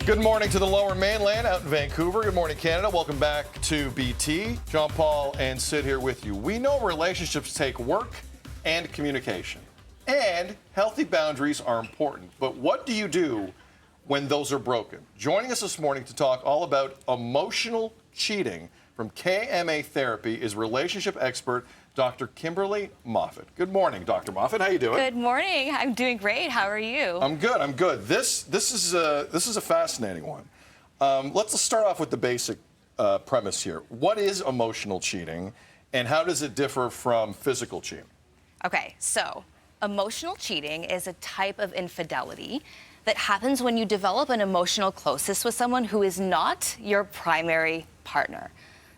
Good morning to the Lower Mainland out in Vancouver. Good morning, Canada. Welcome back to BT. John Paul and Sid here with you. We know relationships take work and communication, and healthy boundaries are important. But what do you do when those are broken? Joining us this morning to talk all about emotional cheating from KMA Therapy is relationship expert Dr. Kimberly Moffit. Good morning, Dr. Moffit. How you doing? Good morning. I'm doing great. How are you? I'm good. This is a fascinating one. Let's start off with the basic premise here. What is emotional cheating, and how does it differ from physical cheating? Okay, so emotional cheating is a type of infidelity that happens when you develop an emotional closeness with someone who is not your primary partner.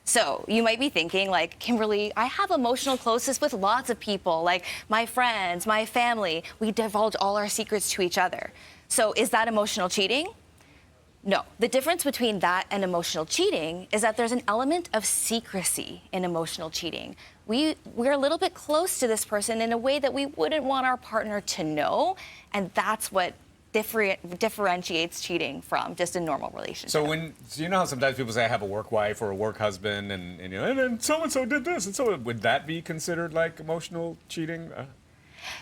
So you might be thinking, like, Kimberly, I have emotional closeness with lots of people, like my friends, my family. We divulge all our secrets to each other. So is that emotional cheating? No. The difference between that and emotional cheating is that there's an element of secrecy in emotional cheating. We're a little bit close to this person in a way that we wouldn't want our partner to know, and that's what differentiates cheating from just a normal relationship. So you know how sometimes people say I have a work wife or a work husband, and you know, and then so and so did this, and so would that be considered like emotional cheating?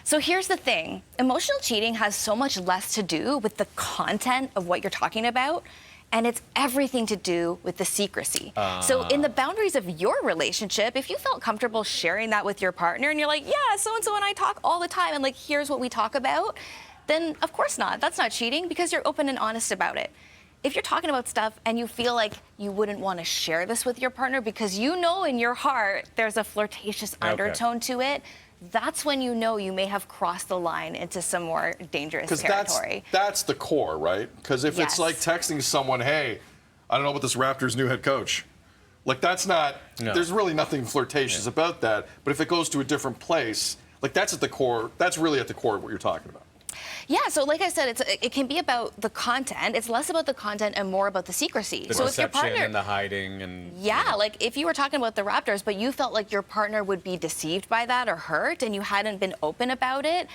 So here's the thing: emotional cheating has so much less to do with the content of what you're talking about, and it's everything to do with the secrecy. So in the boundaries of your relationship, if you felt comfortable sharing that with your partner, and you're like, yeah, so and so and I talk all the time, and like, here's what we talk about, then of course not. That's not cheating because you're open and honest about it. If you're talking about stuff and you feel like you wouldn't want to share this with your partner because you know in your heart there's a flirtatious undertone to it, that's when you know you may have crossed the line into some more dangerous territory. That's the core, right? Because if it's like texting someone, hey, I don't know about this Raptors' new head coach. Like, that's not, there's really nothing flirtatious about that. But if it goes to a different place, like, that's at the core, that's really at the core of what you're talking about. Yeah, so like I said, it can be about the content. It's less about the content and more about the secrecy. The so if your deception partner, and the hiding and... Yeah, like if you were talking about the Raptors, but you felt like your partner would be deceived by that or hurt, and you hadn't been open about it,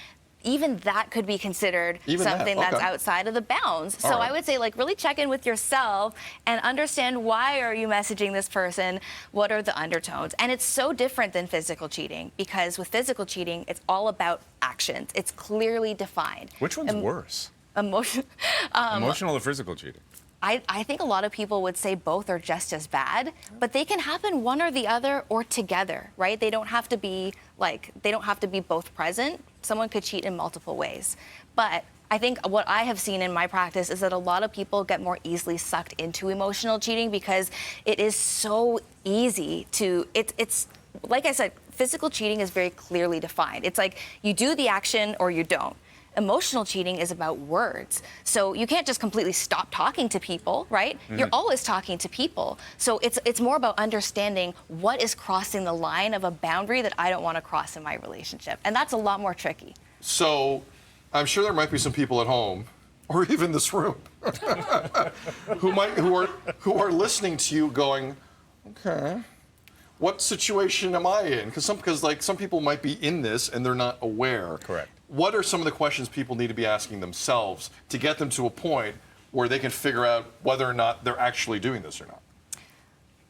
even that could be considered something that's outside of the bounds. So I would say, like, really check in with yourself and understand, why are you messaging this person? What are the undertones? And it's so different than physical cheating, because with physical cheating, it's all about actions. It's clearly defined. Which one's worse? Emotional or physical cheating? I think a lot of people would say both are just as bad, but they can happen one or the other or together, right? They don't have to be both present. Someone could cheat in multiple ways. But I think what I have seen in my practice is that a lot of people get more easily sucked into emotional cheating because it is so easy to, it's like I said, physical cheating is very clearly defined. It's like you do the action or you don't. Emotional cheating is about words. So you can't just completely stop talking to people, right? Mm-hmm. You're always talking to people. So it's more about understanding what is crossing the line of a boundary that I don't want to cross in my relationship. And that's a lot more tricky. So I'm sure there might be some people at home, or even this room, who are listening to you going, okay, what situation am I in? Because some people might be in this and they're not aware. Correct. What are some of the questions people need to be asking themselves to get them to a point where they can figure out whether or not they're actually doing this or not?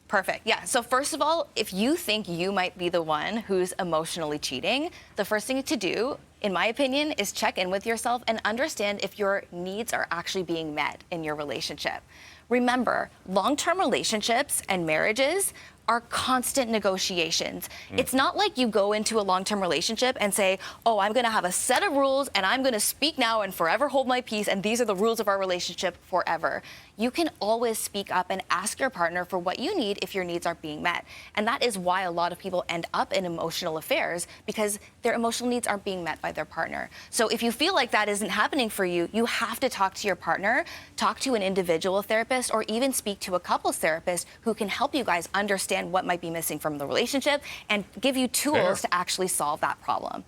Perfect. Yeah. So first of all, if you think you might be the one who's emotionally cheating, the first thing to do, in my opinion, is check in with yourself and understand if your needs are actually being met in your relationship. Remember, long-term relationships and marriages are constant negotiations. It's not like you go into a long-term relationship and say, oh, I'm gonna have a set of rules and I'm gonna speak now and forever hold my peace, and these are the rules of our relationship forever. You can always speak up and ask your partner for what you need if your needs aren't being met. And that is why a lot of people end up in emotional affairs, because their emotional needs aren't being met by their partner. So if you feel like that isn't happening for you, you have to talk to your partner, talk to an individual therapist, or even speak to a couples therapist who can help you guys understand what might be missing from the relationship and give you tools to actually solve that problem.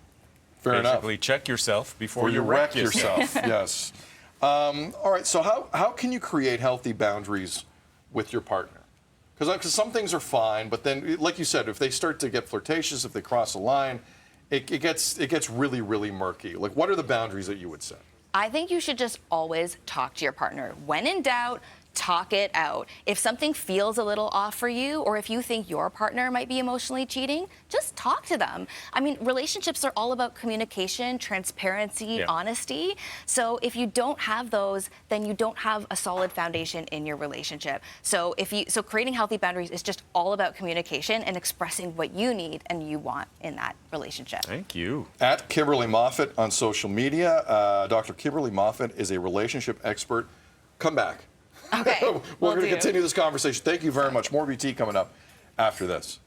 Fair enough. Basically, check yourself before you wreck yourself. Yes. All right, so how can you create healthy boundaries with your partner? Because some things are fine, but then, like you said, if they start to get flirtatious, if they cross a line, it gets really, really murky. Like, what are the boundaries that you would set? I think you should just always talk to your partner. When in doubt, talk it out. If something feels a little off for you, or if you think your partner might be emotionally cheating, just talk to them. I mean, relationships are all about communication, transparency, honesty. So if you don't have those, then you don't have a solid foundation in your relationship. So creating healthy boundaries is just all about communication and expressing what you need and you want in that relationship. Thank you. At Kimberly Moffit on social media. Dr. Kimberly Moffit is a relationship expert. Come back. Okay. We're going to continue this conversation. Thank you very much. More BT coming up after this.